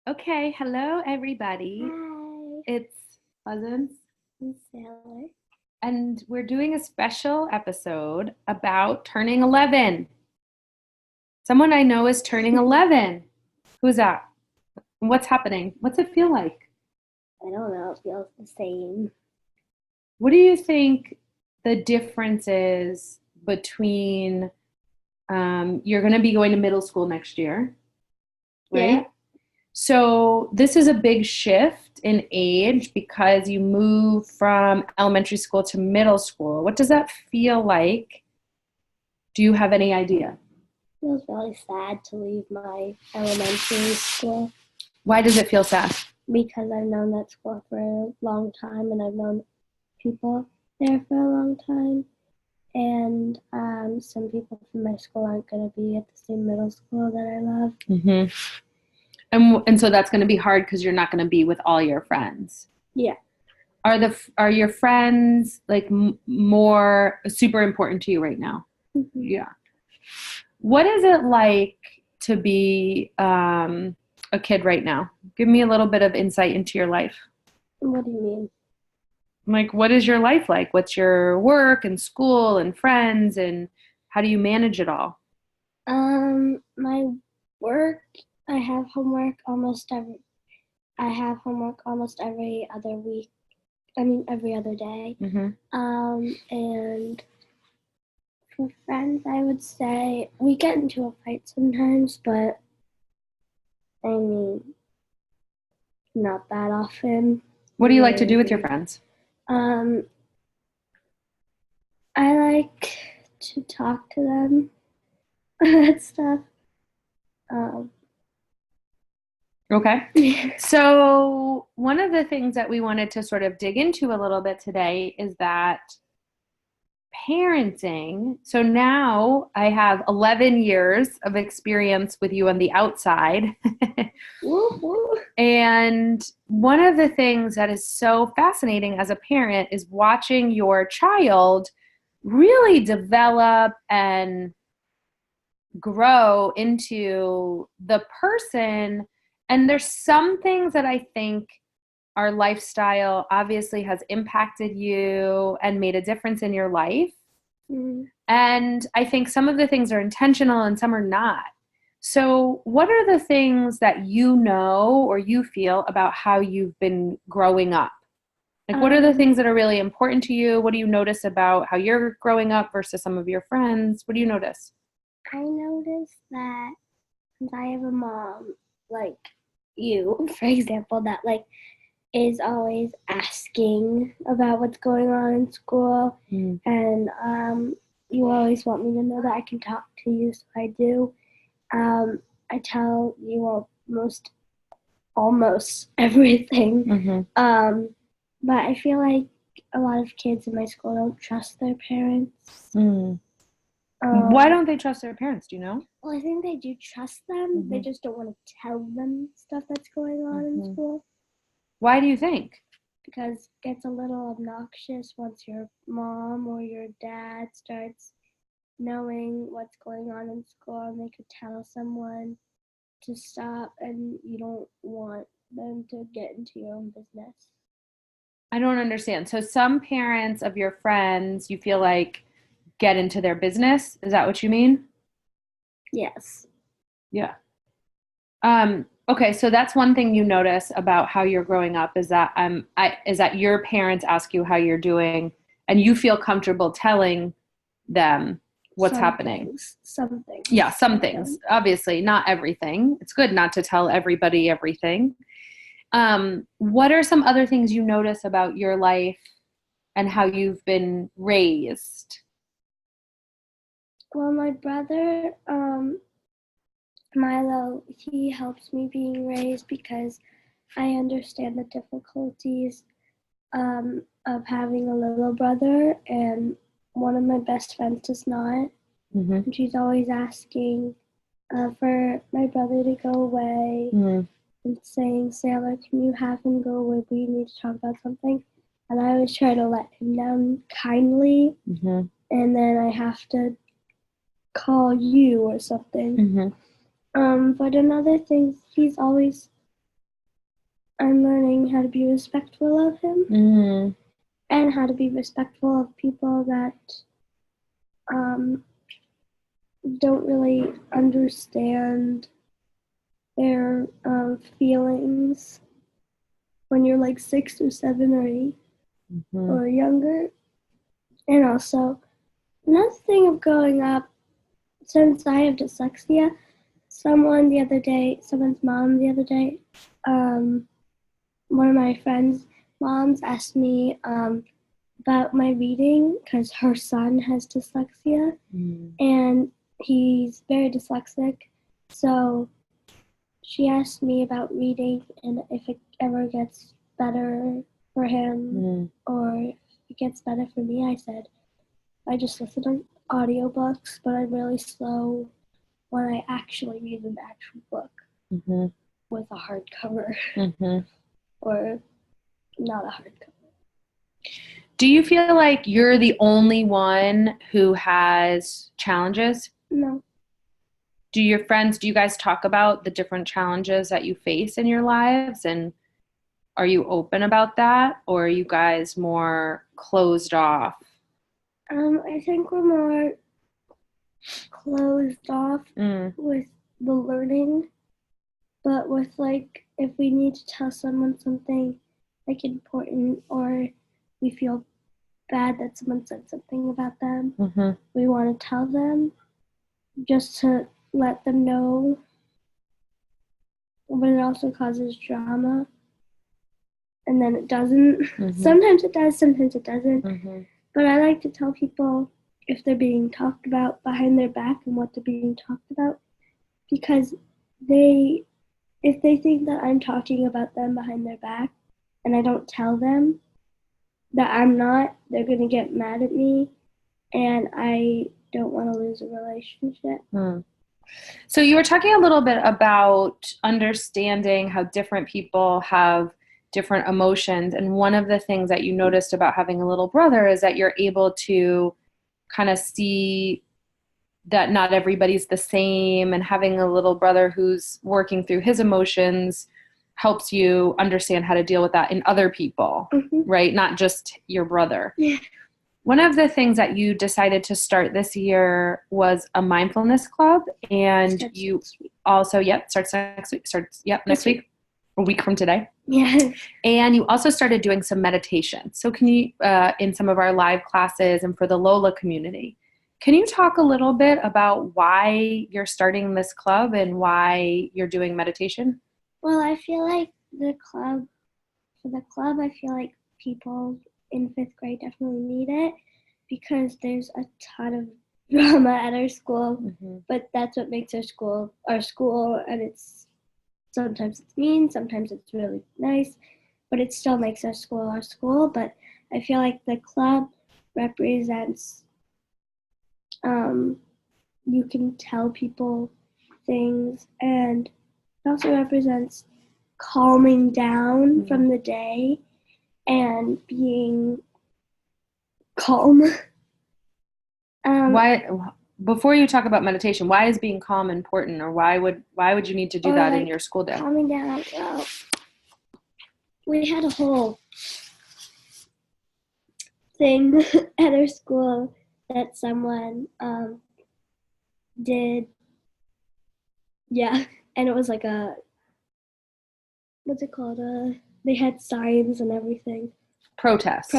Okay, hello everybody. Hi, It's Pleasance, I'm Saylor. and we're doing a special episode about turning 11. Someone I know is turning 11. Who's that? What's happening? What's it feel like? I don't know, it feels the same. What do you think the difference is between you're going to be going to middle school next year, Yeah. right? So this is a big shift in age because you move from elementary school to middle school. What does that feel like? Do you have any idea? It feels really sad to leave my elementary school Why does it feel sad? because I've known that school for a long time and I've known people there for a long time. And some people from my school aren't going to be at the same middle school that I love. Mm-hmm. And so that's going to be hard because you're not going to be with all your friends. Yeah. Are your friends like more super important to you right now? Mm-hmm. Yeah. What is it like to be a kid right now? Give me a little bit of insight into your life. What do you mean? Like, what is your life like? What's your work and school and friends, and how do you manage it all? My work, I have homework almost every I have homework almost every other week. I mean, every other day. Mm-hmm. And for friends, I would say we get into a fight sometimes, but I mean, not that often. What do you like to do with your friends? Um, I like to talk to them, that stuff. Um, Okay. So, one of the things that we wanted to sort of dig into a little bit today is that parenting. So now I have 11 years of experience with you on the outside. And one of the things that is so fascinating as a parent is watching your child really develop and grow into the person. And there's some things that I think our lifestyle obviously has impacted you and made a difference in your life. Mm. And I think some of the things are intentional and some are not. So, what are the things that you know or you feel about how you've been growing up? Like, what are the things that are really important to you? What do you notice about how you're growing up versus some of your friends? What do you notice? I noticed that since I have a mom, like you, for example, that is always asking about what's going on in school, and you always want me to know that I can talk to you, so I do. I tell you almost everything. Mm-hmm. But I feel like a lot of kids in my school don't trust their parents. Why don't they trust their parents? Do you know? Well, I think they do trust them. Mm-hmm. They just don't want to tell them stuff that's going on in school. Why do you think? Because it gets a little obnoxious once your mom or your dad starts knowing what's going on in school and they could tell someone to stop, and you don't want them to get into your own business. I don't understand. So some parents of your friends, you feel like get into their business. Is that what you mean? Yes. Yeah. Okay, so that's one thing you notice about how you're growing up is that your parents ask you how you're doing and you feel comfortable telling them what's happening. Some things. Yeah, some things. Obviously, not everything. It's good not to tell everybody everything. What are some other things you notice about your life and how you've been raised? Well, my brother, Milo, he helps me being raised because I understand the difficulties of having a little brother, and one of my best friends does not. Mm-hmm. And she's always asking for my brother to go away and saying, Sailor, can you have him go away? We need to talk about something. And I always try to let him down kindly, and then I have to call you or something. But another thing, he's always I'm learning how to be respectful of him Mm-hmm. and how to be respectful of people that um, don't really understand their feelings when you're like 6 or 7 or 8 Mm-hmm. or younger. And also, another thing of growing up, since I have dyslexia, someone's mom the other day, one of my friends' moms asked me about my reading because her son has dyslexia and he's very dyslexic. So she asked me about reading and if it ever gets better for him or if it gets better for me. I said, I just listen to audiobooks, but I'm really slow when I actually read an actual book with a hardcover or not a hardcover. Do you feel like you're the only one who has challenges? No. Do you guys talk about the different challenges that you face in your lives? And are you open about that? Or are you guys more closed off? I think we're more closed off with the learning, but with like if we need to tell someone something like important or we feel bad that someone said something about them, we want to tell them just to let them know, but it also causes drama. And then it doesn't. Sometimes it does, sometimes it doesn't. But I like to tell people if they're being talked about behind their back and what they're being talked about, because if they think that I'm talking about them behind their back and I don't tell them that I'm not, they're going to get mad at me, and I don't want to lose a relationship. So you were talking a little bit about understanding how different people have different emotions. And one of the things that you noticed about having a little brother is that you're able to kind of see that not everybody's the same, and having a little brother who's working through his emotions helps you understand how to deal with that in other people, right? Not just your brother. Yeah. One of the things that you decided to start this year was a mindfulness club, and you also, starts next week. Next week, a week from today. Yeah. And you also started doing some meditation. So can you, in some of our live classes and for the Lola community, can you talk a little bit about why you're starting this club and why you're doing meditation? Well, I feel like for the club, I feel like people in 5th grade definitely need it because there's a ton of drama at our school, but that's what makes our school, and sometimes it's mean, sometimes it's really nice, but it still makes our school, but I feel like the club represents, you can tell people things, and it also represents calming down from the day and being calm. Why, before you talk about meditation, why is being calm important, or why would you need to do that in your school day? Calming down. Well, we had a whole thing at our school that someone did. Yeah, and it was like what's it called? They had signs and everything. Protest,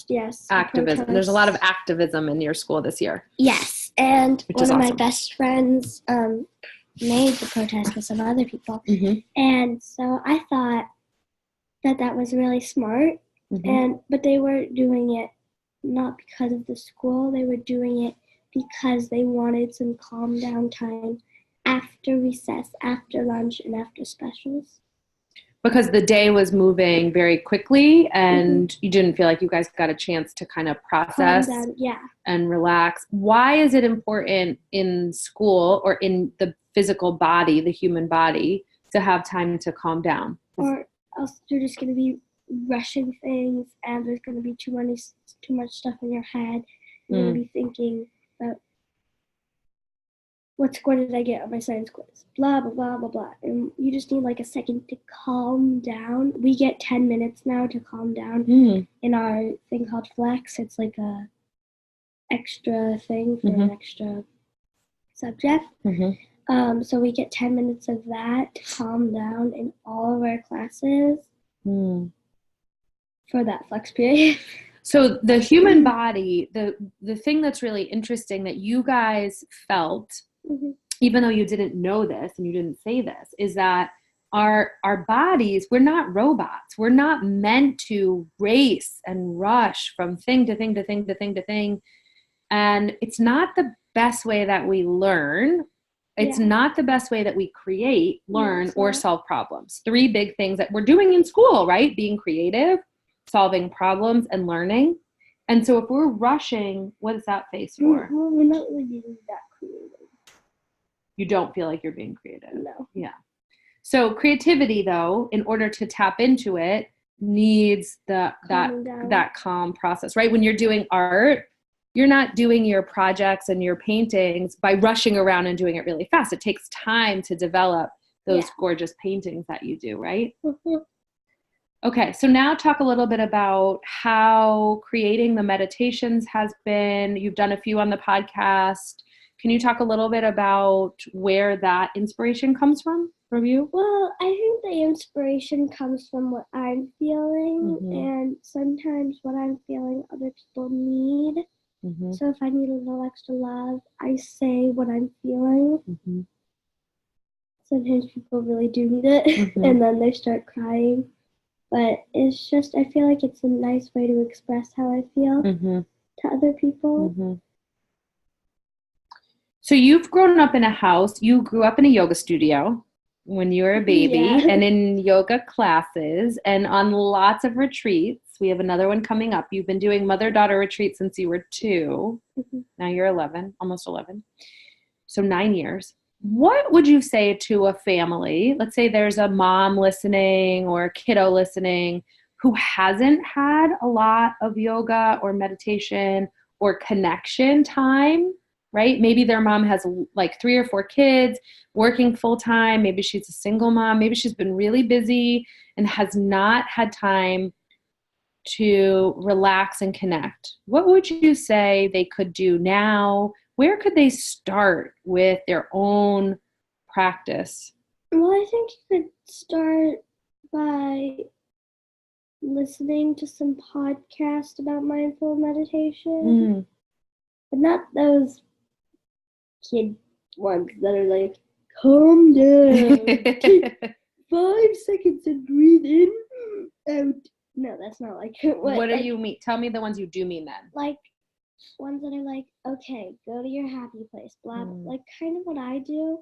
yes. Activism. Protest. There's a lot of activism in your school this year. Yes, and one of awesome. my best friends made the protest with some other people. And so I thought that was really smart. But they were doing it not because of the school. They were doing it because they wanted some calm down time after recess, after lunch, and after specials. Because the day was moving very quickly, and you didn't feel like you guys got a chance to kind of process and relax. Why is it important in school or in the physical body, the human body, to have time to calm down? Or else you're just going to be rushing things, and there's going to be too much stuff in your head. You're going to be thinking about what score did I get on my science quiz? Blah, blah, blah, blah, blah. And you just need like a second to calm down. We get 10 minutes now to calm down in our thing called Flex. It's like a extra thing for an extra subject. So we get 10 minutes of that to calm down in all of our classes for that Flex period. So the human body, the thing that's really interesting that you guys felt, even though you didn't know this and you didn't say this, is that our bodies, we're not robots. We're not meant to race and rush from thing to thing to thing to thing to thing. And it's not the best way that we learn. It's not the best way that we create, learn, or solve problems. 3 big things that we're doing in school, right? Being creative, solving problems, and learning. And so if we're rushing, what is that face for? Well, we're not really being that creative. You don't feel like you're being creative. No. Yeah. So creativity, though, in order to tap into it, needs that calm process, right? When you're doing art, you're not doing your projects and your paintings by rushing around and doing it really fast. It takes time to develop those gorgeous paintings that you do, right? Okay, so now talk a little bit about how creating the meditations has been. You've done a few on the podcast. Can you talk a little bit about where that inspiration comes from you? Well, I think the inspiration comes from what I'm feeling, and sometimes what I'm feeling other people need. So if I need a little extra love, I say what I'm feeling. Sometimes people really do need it, and then they start crying. But it's just, I feel like it's a nice way to express how I feel to other people. So you've grown up in a house, you grew up in a yoga studio when you were a baby, and in yoga classes and on lots of retreats. We have another one coming up. You've been doing mother-daughter retreats since you were 2. Now you're 11, almost 11. So 9 years. What would you say to a family? Let's say there's a mom listening or a kiddo listening who hasn't had a lot of yoga or meditation or connection time, right? Maybe their mom has like 3 or 4 kids working full time. Maybe she's a single mom. Maybe she's been really busy and has not had time to relax and connect. What would you say they could do now? Where could they start with their own practice? Well, I think you could start by listening to some podcasts about mindful meditation. But not those kid ones that are like, calm down, take 5 seconds and breathe in, out. No, that's not like what do you mean? Tell me the ones you do mean then. Like ones that are like, okay, go to your happy place, blah, blah. Like kind of what I do.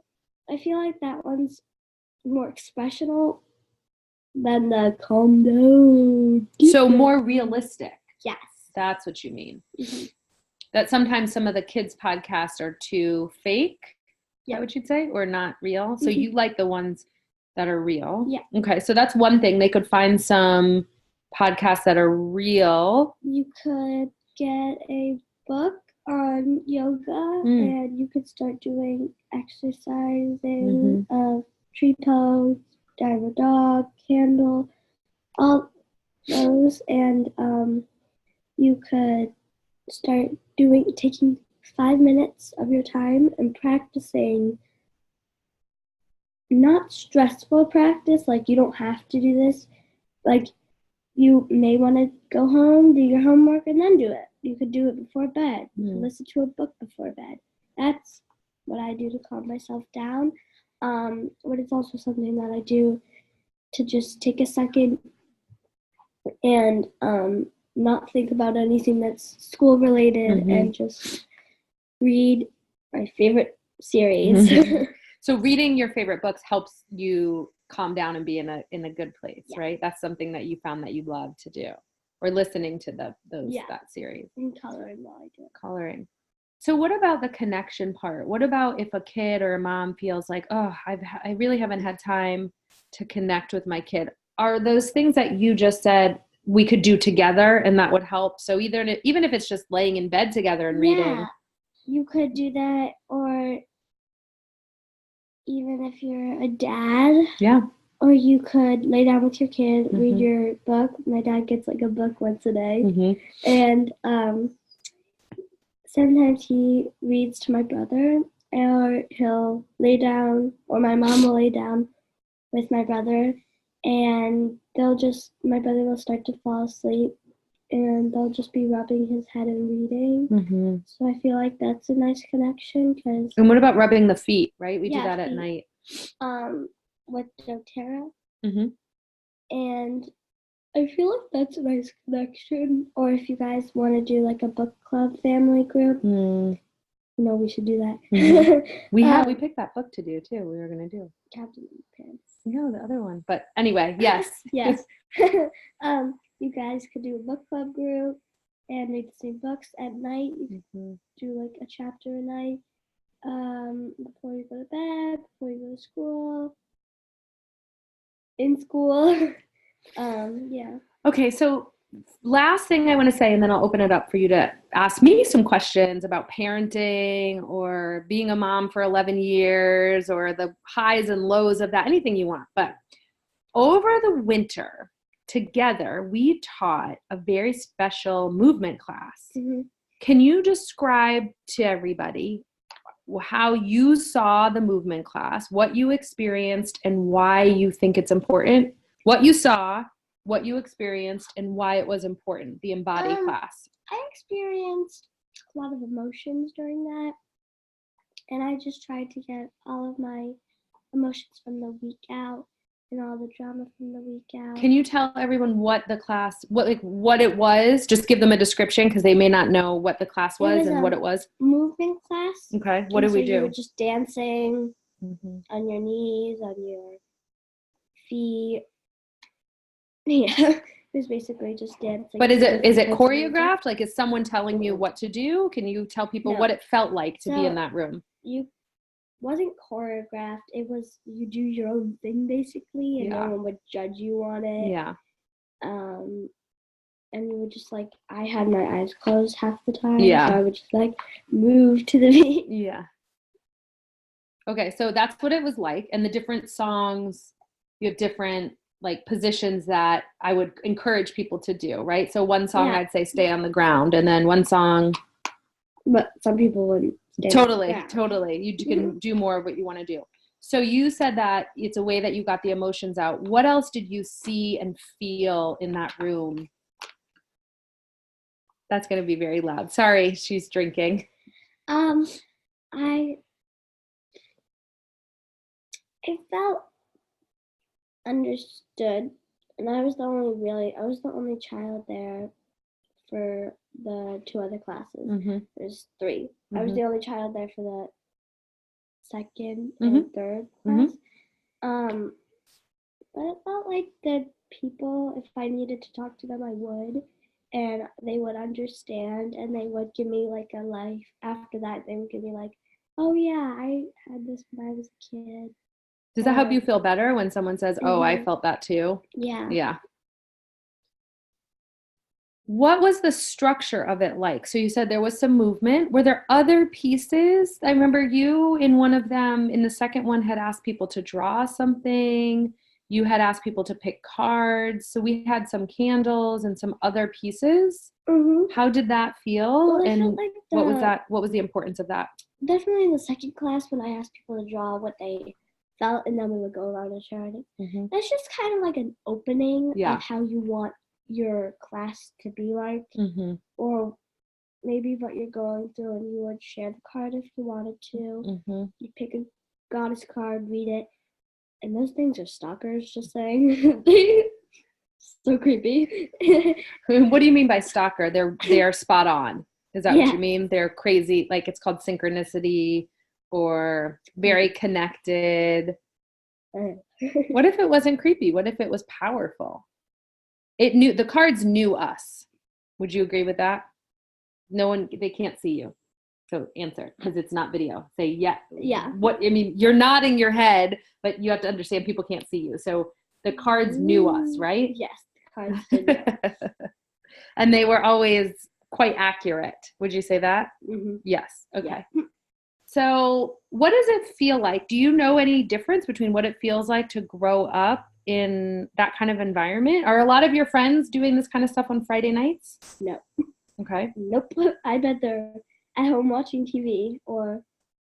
I feel like that one's more expressional than the calm down. So more realistic. Yes. That's what you mean. That sometimes some of the kids' podcasts are too fake. Is that what you'd say? Or not real? So you like the ones that are real? Yeah. Okay, so that's one thing. They could find some podcasts that are real. You could get a book on yoga and you could start doing exercising of tree pose, downward dog, candle, all those, and you could start taking 5 minutes of your time and practicing not stressful practice, like you don't have to do this, like you may want to go home, do your homework, and then do it. You could do it before bed. You could listen to a book before bed. That's what I do to calm myself down. But it's also something that I do to just take a second and not think about anything that's school related and just read my favorite series. So reading your favorite books helps you calm down and be in a good place, right? That's something that you found that you love to do, or listening to that series. And coloring while I do it. Coloring. So what about the connection part? What about if a kid or a mom feels like, oh, I really haven't had time to connect with my kid? Are those things that you just said we could do together and that would help? So even if it's just laying in bed together and reading. You could do that, or even if you're a dad, Yeah. or you could lay down with your kid, read Mhm. your book. My dad gets like a book once a day. Mhm. And sometimes he reads to my brother, or he'll lay down, or my mom will lay down with my brother, and my brother will start to fall asleep, and they'll just be rubbing his head and reading. Mhm. So I feel like that's a nice connection because And what about rubbing the feet, right? We do Yeah, that at feet. night. With doTERRA, Mhm. and I feel like that's a nice connection. Or if you guys want to do like a book club family group, Mm. we should do that. Mhm. We picked that book to do too. We were gonna do. Captain Pants. No, the other one. But anyway, yes. Yes. You guys could do a book club group and read the same books at night. You could do like a chapter a night. Before you go to bed, before you go to school, in school. Yeah. Okay, so last thing I want to say, and then I'll open it up for you to ask me some questions about parenting or being a mom for 11 years or the highs and lows of that, anything you want. But over the winter, together, we taught a very special movement class. Mm-hmm. Can you describe to everybody how you saw the movement class, what you experienced, and why you think it's important? What you saw, what you experienced, and why it was important, the Embody class. I experienced a lot of emotions during that, and I just tried to get all of my emotions from the week out and all the drama from the week out. Can you tell everyone what the class, what it was? Just give them a description because they may not know what the class was and what it was. Movement class. Okay, what did we do? You were just dancing on your knees, on your feet. Yeah, it was basically just dancing. But is it choreographed? Like, is someone telling you what to do? Can you tell people what it felt like to be in that room? You wasn't choreographed. It was you do your own thing basically, and no one would judge you on it. Yeah. And we would just I had my eyes closed half the time. Yeah. So I would just move to the beat. Yeah. Okay, so that's what it was like. And the different songs, you have different positions that I would encourage people to do, right? So one song I'd say stay on the ground, and then one song. But some people wouldn't. Totally. You can do more of what you want to do. So you said that it's a way that you got the emotions out. What else did you see and feel in that room? That's going to be very loud. Sorry, she's drinking. I felt understood, and I was the only child there for the two other classes. Mm-hmm. There's three. Mm-hmm. I was the only child there for the second and third class. Mm-hmm. But it felt like the people, if I needed to talk to them, I would, and they would understand, and they would give me a life after that. They would give me oh yeah, I had this when I was a kid. Does that help you feel better when someone says, oh, I felt that too? Yeah. Yeah. What was the structure of it like? So you said there was some movement. Were there other pieces? I remember you in one of them, in the second one, had asked people to draw something. You had asked people to pick cards. So we had some candles and some other pieces. Mm-hmm. How did that feel? Well, and what was that? What was the importance of that? Definitely in the second class when I asked people to draw what they felt, and then we would go around and share it. Mm-hmm. That's just kind of like an opening of how you want your class to be like, or maybe what you're going through, and you would share the card if you wanted to. You pick a goddess card, read it, and those things are stalkers, just saying. So creepy. What do you mean by stalker? They're spot on. Is that what you mean? They're crazy, it's called synchronicity or very connected. What if it wasn't creepy? What if it was powerful? The cards knew us. Would you agree with that? No one, they can't see you. So answer, because it's not video. Say yeah. Yeah. You're nodding your head, but you have to understand people can't see you. So the cards knew us, right? Yes, the cards did know. And they were always quite accurate. Would you say that? Mm-hmm. Yes. Okay. Yeah. So, what does it feel like? Do you know any difference between what it feels like to grow up in that kind of environment? Are a lot of your friends doing this kind of stuff on Friday nights? No. Okay. Nope. I bet they're at home watching TV, or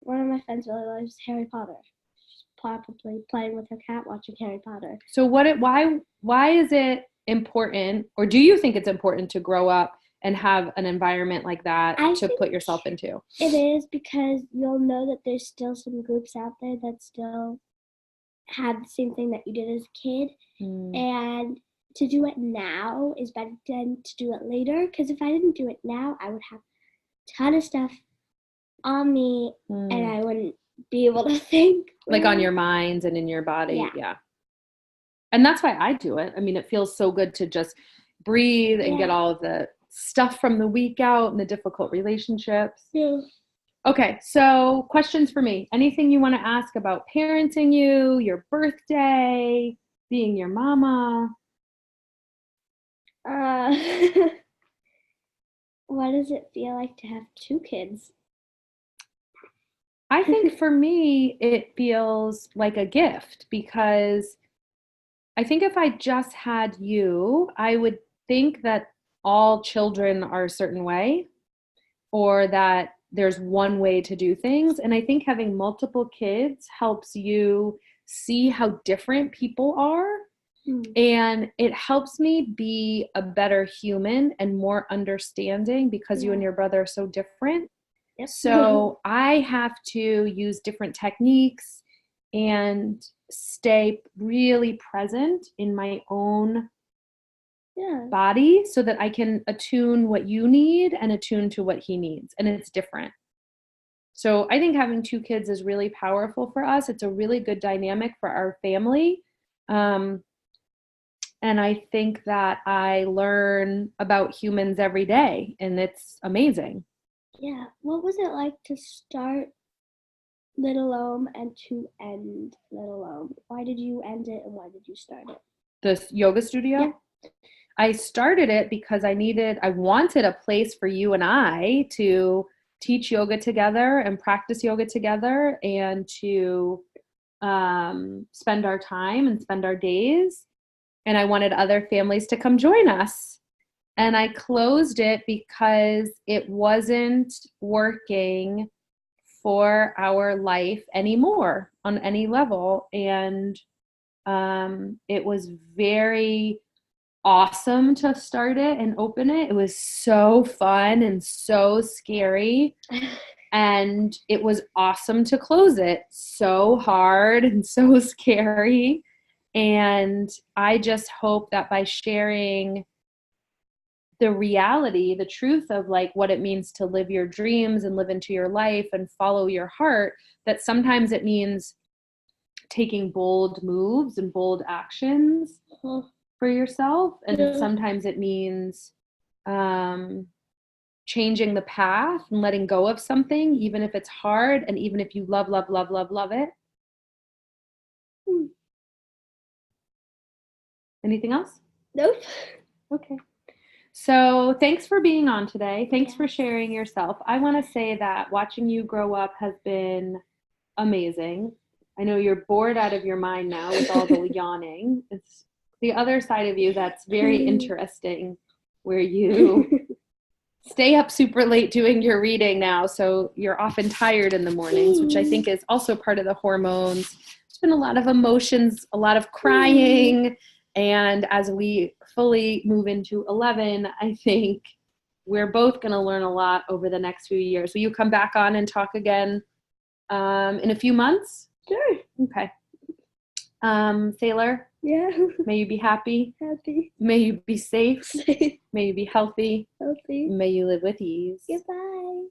one of my friends really loves Harry Potter. She's probably playing with her cat watching Harry Potter. So why is it important, or do you think it's important to grow up and have an environment like that to put yourself into? It is, because you'll know that there's still some groups out there that still have the same thing that you did as a kid. And to do it now is better than to do it later, because if I didn't do it now, I would have a ton of stuff on me and I wouldn't be able to think. Like on your mind and in your body. Yeah. And that's why I do it. I mean, it feels so good to just breathe and get all of the stuff from the week out and the difficult relationships. Yeah. Okay, so questions for me. Anything you want to ask about parenting you, your birthday, being your mama? What does it feel like to have 2 kids? I think for me, it feels like a gift, because I think if I just had you, I would think that all children are a certain way, or that there's one way to do things. And I think having multiple kids helps you see how different people are. And it helps me be a better human and more understanding, because you and your brother are so different. Yep. So I have to use different techniques and stay really present in my own body so that I can attune what you need and attune to what he needs. And it's different. So I think having 2 kids is really powerful for us. It's a really good dynamic for our family. And I think that I learn about humans every day, and it's amazing. Yeah. What was it like to start Little Ohm and to end Little Ohm? Why did you end it and why did you start it? The yoga studio? Yeah. I started it because I wanted a place for you and I to teach yoga together and practice yoga together, and to spend our time and spend our days. And I wanted other families to come join us. And I closed it because it wasn't working for our life anymore on any level. And it was very awesome to start it and open it. It was so fun and so scary. And it was awesome to close it. So hard and so scary. And I just hope that by sharing the reality, the truth of like what it means to live your dreams and live into your life and follow your heart, that sometimes it means taking bold moves and bold actions for yourself. And sometimes it means changing the path and letting go of something, even if it's hard and even if you love, love, love, love, love it. Anything else? Nope. Okay. So thanks for being on today. Thanks for sharing yourself. I want to say that watching you grow up has been amazing. I know you're bored out of your mind now with all the yawning. It's the other side of you that's very interesting, where you stay up super late doing your reading now, so you're often tired in the mornings, which I think is also part of the hormones. There's been a lot of emotions, a lot of crying. And as we fully move into 11, I think we're both going to learn a lot over the next few years. Will you come back on and talk again in a few months? Sure. Okay. Saylor? Yeah. May you be happy. Happy. May you be safe. May you be healthy. Healthy. May you live with ease. Goodbye.